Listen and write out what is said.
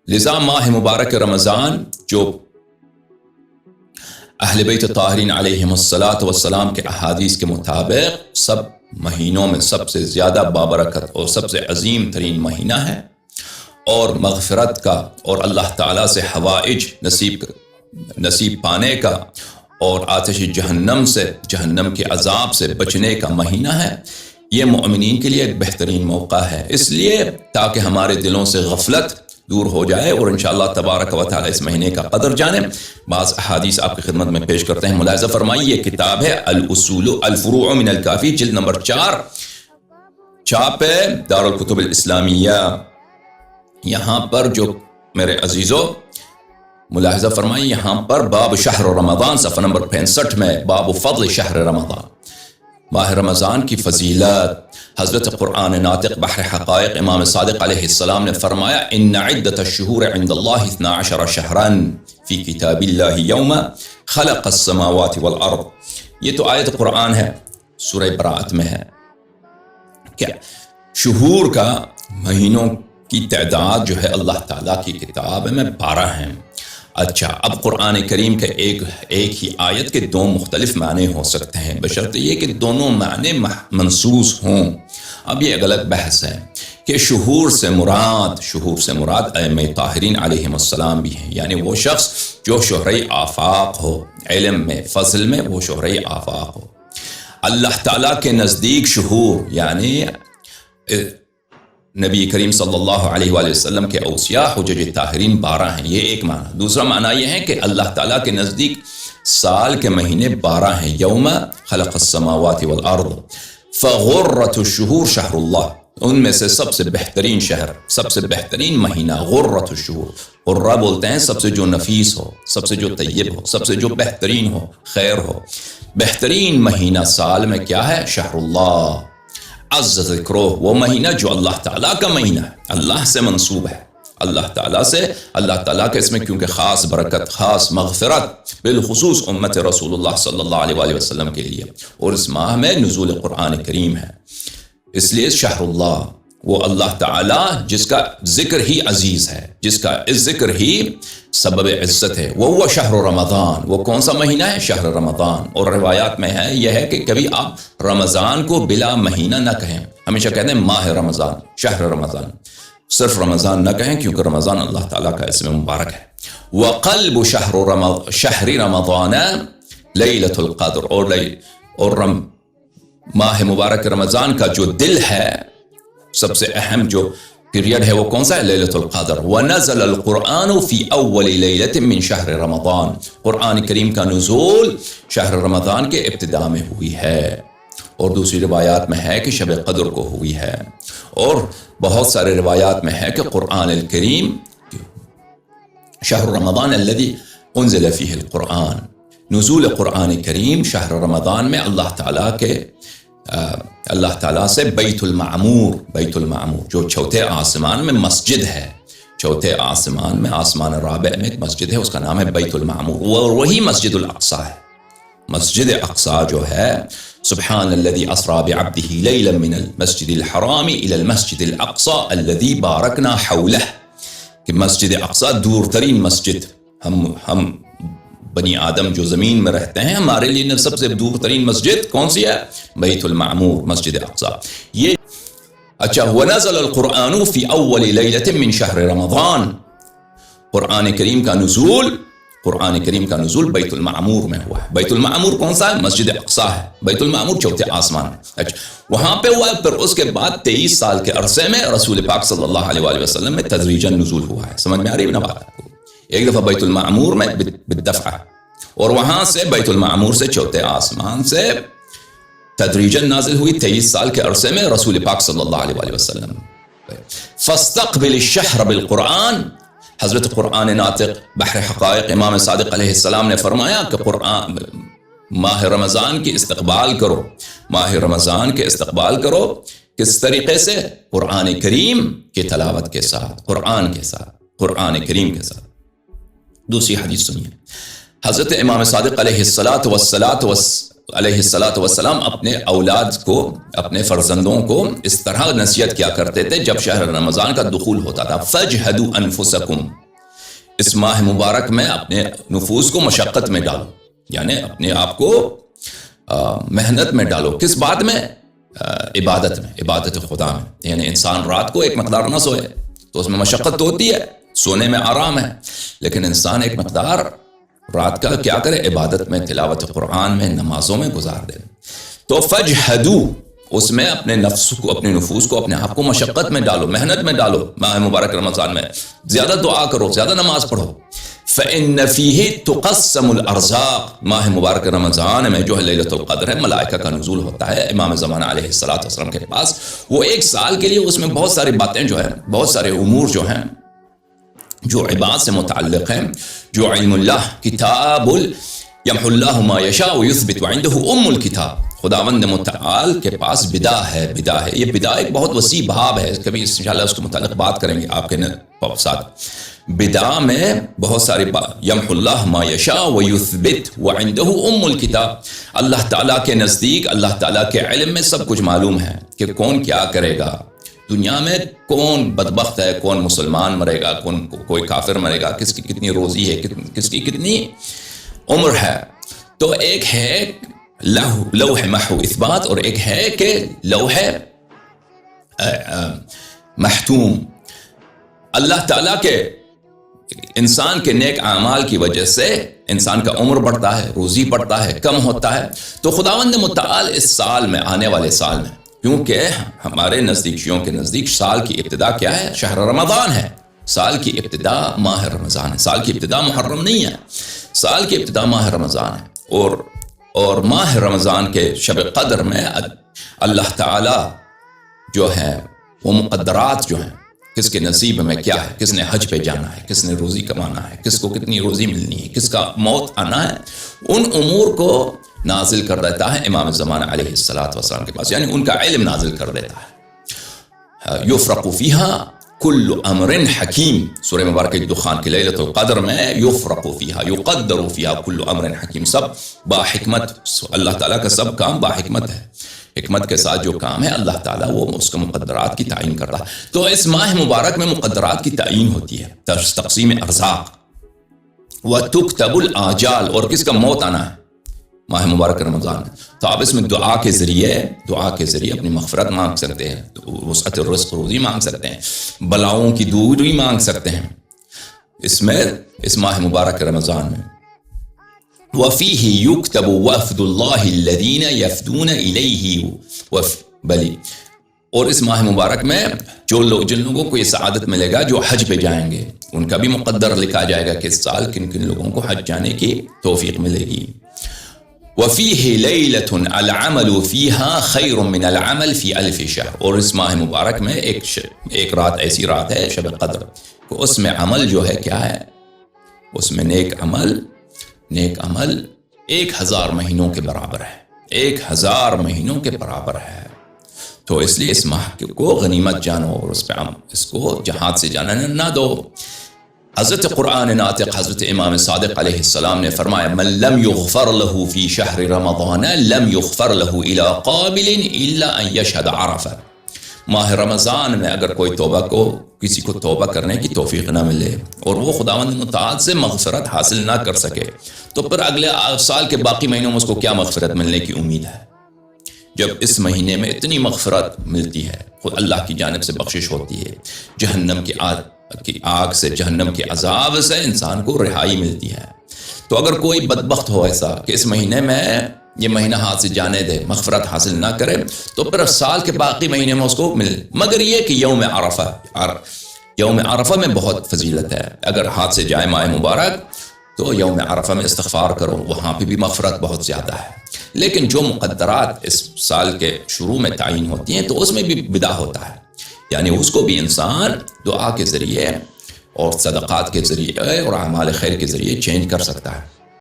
لذا ماہ مبارک رمضان جو اہل بیت طاہرین علیہم الصلاۃ والسلام کے احادیث کے مطابق سب مہینوں میں سب سے زیادہ بابرکت اور سب سے عظیم ترین مہینہ ہے، اور مغفرت کا اور اللہ تعالیٰ سے حوائج نصیب پانے کا اور آتش جہنم کے عذاب سے بچنے کا مہینہ ہے۔ یہ مومنین کے لیے ایک بہترین موقع ہے، اس لیے تاکہ ہمارے دلوں سے غفلت دور ہو جائے اور انشاءاللہ تبارک و تعالی اس مہینے کا قدر جانیں۔ بعض احادیث آپ کی خدمت میں پیش کرتے ہیں، ملاحظہ فرمائیے۔ یہ کتاب ہے الاصول الفروع من الکافی، جلد نمبر 4، چھاپ ہے دارالکتب الاسلامیہ۔ یہاں پر جو میرے عزیزو ملاحظہ فرمائیے، یہاں پر باب شہر رمضان صفحہ نمبر 65 میں باب فضل شہر رمضان، ماہ رمضان کی فضیلت۔ حضرت قرآن ناطق بحر حقائق امام صادق علیہ السلام نے فرمایا، ان عدت الشہور عند اللہ 12 شہرا فی کتاب اللہ یوم خلق السماوات والارض۔ یہ تو آیت قرآن ہے، سورہ براءت میں ہے کہ شہور کا، مہینوں کی تعداد جو ہے اللہ تعالیٰ کی کتاب میں 12 ہیں۔ اچھا، اب قرآن کریم کے ایک ہی آیت کے دو مختلف معنی ہو سکتے ہیں، بشرط یہ کہ دونوں معنی منصوص ہوں۔ اب یہ ایک الگ بحث ہے کہ شہور سے مراد ائمہ طاہرین علیہم السلام بھی ہیں، یعنی وہ شخص جو شہرۂ آفاق ہو، علم میں فضل میں وہ شہرۂ آفاق ہو۔ اللہ تعالیٰ کے نزدیک شہور یعنی نبی کریم صلی اللہ علیہ وآلہ وسلم کے اوصیاء حجج طاہرین 12 ہیں، یہ ایک معنی۔ دوسرا معنی یہ ہے کہ اللہ تعالیٰ کے نزدیک سال کے مہینے 12 ہیں، یوم خلق السماوات والارض فغرۃ الشہور شہر اللہ، ان میں سے سب سے بہترین شہر، سب سے بہترین مہینہ غرۃ الشہور، غرہ بولتے ہیں سب سے جو نفیس ہو، سب سے جو طیب ہو، سب سے جو بہترین ہو، خیر ہو۔ بہترین مہینہ سال میں کیا ہے؟ شہر اللہ عز ذکرہ، وہ مہینہ جو اللہ تعالیٰ کا مہینہ ہے، اللہ سے منسوب ہے، اللہ تعالیٰ کے اس میں کیونکہ خاص برکت، خاص مغفرت بالخصوص امت رسول اللہ صلی اللہ علیہ وآلہ وسلم کے لیے، اور اس ماہ میں نزول قرآن کریم ہے، اس لیے شہر اللہ، وہ اللہ تعالیٰ جس کا ذکر ہی عزیز ہے، جس کا ذکر ہی سبب عزت ہے، وہ شہر رمضان۔ وہ کون سا مہینہ ہے؟ شہر رمضان۔ اور روایات میں ہے یہ ہے کہ کبھی آپ رمضان کو بلا مہینہ نہ کہیں، ہمیشہ کہتے ہیں ماہ رمضان، شہر رمضان، صرف رمضان نہ کہیں، کیونکہ رمضان اللہ تعالیٰ کا اسم مبارک ہے۔ وقلب شہر رمضان لیلۃ القدر، اور ماہ مبارک رمضان کا جو دل ہے، سب سے اہم جو پیریڈ ہے وہ کون سا ہے؟ لیلۃ القدر۔ ونزل القرآن فی اول لیلۃ من شہر رمضان، قرآن کریم کا نزول شہر رمضان کے ابتدا میں ہوئی ہے، اور دوسری روایات میں ہے کہ شب قدر کو ہوئی ہے، اور بہت سارے روایات میں ہے کہ قرآن الکریم شہر رمضان الذی انزل فیہ القرآن، نزول قرآن کریم شہر رمضان میں اللہ تعالیٰ سے بیت المعمور جو چوتھے آسمان میں مسجد ہے، چوتھے آسمان میں، آسمان رابع میں ایک مسجد ہے، اس کا نام ہے بیت المعمور، اور وہی مسجد الاقصی ہے۔ مسجد اقصی جو ہے، سبحان الذي اسرا بعبده ليلا من المسجد الحرام الى المسجد الاقصى الذي باركنا حوله، کہ مسجد اقصی دور ترین مسجد، ہم بنی آدم جو زمین میں رہتے ہیں، ہمارے لیے سب سے دور ترین مسجد کون سی ہے؟ بیت المعمور، مسجد اقصی۔ یہ اچھا، ونزل القرآن فی اول لیلۃ من شہر رمضان، قرآن کریم کا نزول بیت المعمور میں ہوا ہے۔ بیت المعمور کون سا ہے؟ مسجد اقصی ہے، بیت المعمور چوتھے آسمان ہے۔ اچھا، وہاں پہ ہوا ہے، پھر اس کے بعد 23 سال کے عرصے میں رسول پاک صلی اللہ علیہ وآلہ وسلم میں تدریجاً نزول ہوا ہے۔ سمجھ میں آ رہی ہے نا بات؟ ایک دفعہ بیت المعمور میں بالدفع، اور وہاں سے بیت المعمور سے چوتھے آسمان سے تدریجاً نازل ہوئی 23 سال کے عرصے میں رسول پاک صلی اللہ علیہ وآلہ وسلم۔ فاستقبل الشہر بالقرآن، حضرت قرآن ناطق بحر حقائق امام صادق علیہ السلام نے فرمایا کہ ماہ رمضان کی استقبال کرو، ماہ رمضان کے استقبال کرو کس طریقے سے؟ قرآن کریم کی تلاوت کے ساتھ، قرآن کریم کے ساتھ۔ دوسری حدیث سنیے، حضرت امام صادق علیہ علیہ الصلاۃ والسلام اپنے اولاد کو، اپنے فرزندوں کو اس طرح نصیحت کیا کرتے تھے جب شہر رمضان کا دخول ہوتا تھا، فَاجْهَدُوا أَنفُسَكُمْ، اس ماہ مبارک میں اپنے نفوس کو مشقت میں ڈالو، یعنی اپنے آپ کو محنت میں ڈالو. کس بات میں؟ عبادت میں، عبادت خدا میں. یعنی انسان رات کو ایک مقدار نہ سوئے تو اس میں مشقت تو ہوتی ہے، سونے میں آرام ہے، لیکن انسان ایک مقدار رات کا کیا کرے؟ عبادت میں، تلاوت قرآن میں، نمازوں میں گزار دے. تو فَاجْهَدُوا، اس میں اپنے نفس کو، اپنے نفوس کو، اپنے آپ کو مشقت میں ڈالو، محنت میں ڈالو. ماہ مبارک رمضان میں زیادہ دعا کرو، زیادہ نماز پڑھو. فَإِنَّ فِيهِ تُقَسَّمُ الْأَرْزَاقُ، ماہ مبارک رمضان میں جو ہے لیلۃ القدر ہے، ملائکہ کا نزول ہوتا ہے امام زمانہ علیہ السلام کے پاس. وہ ایک سال کے لیے اس میں بہت ساری باتیں جو ہیں، بہت سارے امور جو ہیں جو عباد سے متعلق ہیں، جو علم اللہ، کتاب یمحو اللہ ما یشاء ویثبت وعنده الکتاب. خداوند متعال کے پاس بدا ہے. یہ بدا ایک بہت وسیع باب ہے، کبھی انشاءاللہ اس کے متعلق بات کریں گے آپ کے ساتھ. بدا میں بہت ساری یمحو اللہ ما یشاء ویثبت وعنده الکتاب. اللہ تعالیٰ کے نزدیک، اللہ تعالیٰ کے علم میں سب کچھ معلوم ہے کہ کون کیا کرے گا. دنیا میں کون بدبخت ہے، کون مسلمان مرے گا، کوئی کافر مرے گا، کس کی کتنی روزی ہے، کس کی کتنی عمر ہے. تو ایک ہے لوح محو اثبات، اور ایک ہے کہ لوح محتوم. اللہ تعالیٰ کے انسان کے نیک اعمال کی وجہ سے انسان کا عمر بڑھتا ہے، روزی بڑھتا ہے، کم ہوتا ہے. تو خداوند متعال اس سال میں، آنے والے سال میں، کیونکہ ہمارے نزدیک، شیعوں کے نزدیک سال کی ابتدا کیا ہے؟ شہر رمضان ہے. سال کی ابتدا ماہ رمضان ہے. سال کی ابتدا محرم نہیں ہے، سال کی ابتدا ماہ رمضان ہے. اور ماہ رمضان کے شب قدر میں اللہ تعالی جو ہے وہ مقدرات جو ہیں، کس کے نصیب میں کیا ہے، کس نے حج پہ جانا ہے، کس نے روزی کمانا ہے، کس کو کتنی روزی ملنی ہے، کس کا موت آنا ہے، ان امور کو نازل کر دیتا ہے امام زمانہ علیہ السلام کے پاس. یعنی ان کا علم نازل کر دیتا ہے. یفرق فیہا کل امر حکیم، سورہ مبارکہ دخان کی لیلۃ القدر میں یفرق فیہا، یقدر فیہا کل امر حکیم، سب با حکمت. اللہ تعالیٰ کا سب کام با حکمت ہے. حکمت کے ساتھ جو کام ہے اللہ تعالیٰ وہ اس کا مقدرات کی تعین کر رہا ہے. تو اس ماہ مبارک میں مقدرات کی تعین ہوتی ہے، تقسیم ارزاق. وَتُكْتَبُ الْآجَالُ، اور کس کا موت آنا ہے ماہ مبارک رمضان میں. تو آپ اس میں دعا کے ذریعے اپنی مغفرت مانگ سکتے ہیں، وسعت الرزق، روزی مانگ سکتے ہیں، بلاؤں کی دوری مانگ سکتے ہیں اس ماہ مبارک رمضان میں. وَفِيهِ يُكْتَبُ وَفْدُ اللَّهِ الَّذِينَ يَفْدُونَ إِلَيْهِ، اور اس ماہ مبارک میں جن لوگوں کو یہ سعادت ملے گا جو حج پہ جائیں گے، ان کا بھی مقدر لکھا جائے گا کہ اس سال کن کن لوگوں کو حج جانے کی توفیق ملے گی. وَفِيهِ لَيْلَةٌ الْعَمَلُ فِيهَا خَيْرٌ مِّنَ الْعَمَلِ فِي أَلْفِ شَهْرٍ، اور اس ماہ مبارک میں ایک رات ایسی رات ہے شب قدر کہ اس میں عمل جو ہے کیا ہے، اس میں نیک عمل 1000 مہینوں کے برابر ہے، 1000 مہینوں کے برابر ہے. تو اس لیے اس ماہ کو غنیمت جانو اور اس کو جہاد سے جانا نہ دو. حضرت قرآن ناطق حضرت امام صادق علیہ السلام نے فرمایا من لم یغفر له فی شہر رمضان لم یغفر له الى قابل الا ان یشهد عرفہ. ماہ رمضان میں اگر کسی کو توبہ کرنے کی توفیق نہ ملے اور وہ خداوند متعال سے مغفرت حاصل نہ کر سکے تو پھر اگلے سال کے باقی مہینوں میں اس کو کیا مغفرت ملنے کی امید ہے؟ جب اس مہینے میں اتنی مغفرت ملتی ہے، خود اللہ کی جانب سے بخشش ہوتی ہے، جہنم کی آگ سے، جہنم کے عذاب سے انسان کو رہائی ملتی ہے. تو اگر کوئی بدبخت ہو ایسا کہ اس مہینے میں یہ مہینہ ہاتھ سے جانے دے، مغفرت حاصل نہ کرے، تو پھر سال کے باقی مہینے میں اس کو ملے. مگر یہ کہ یوم عرفہ میں بہت فضیلت ہے. اگر ہاتھ سے جائے ماہ مبارک تو یوم عرفہ میں استغفار کرو، وہاں پہ بھی مغفرت بہت زیادہ ہے. لیکن جو مقدرات اس سال کے شروع میں تعین ہوتی ہیں تو اس میں بھی بدا ہوتا ہے، یعنی اس کو بھی انسان دعا کے ذریعے اور صدقات کے ذریعے اور اعمال خیر کے ذریعے چینج کر سکتا ہے.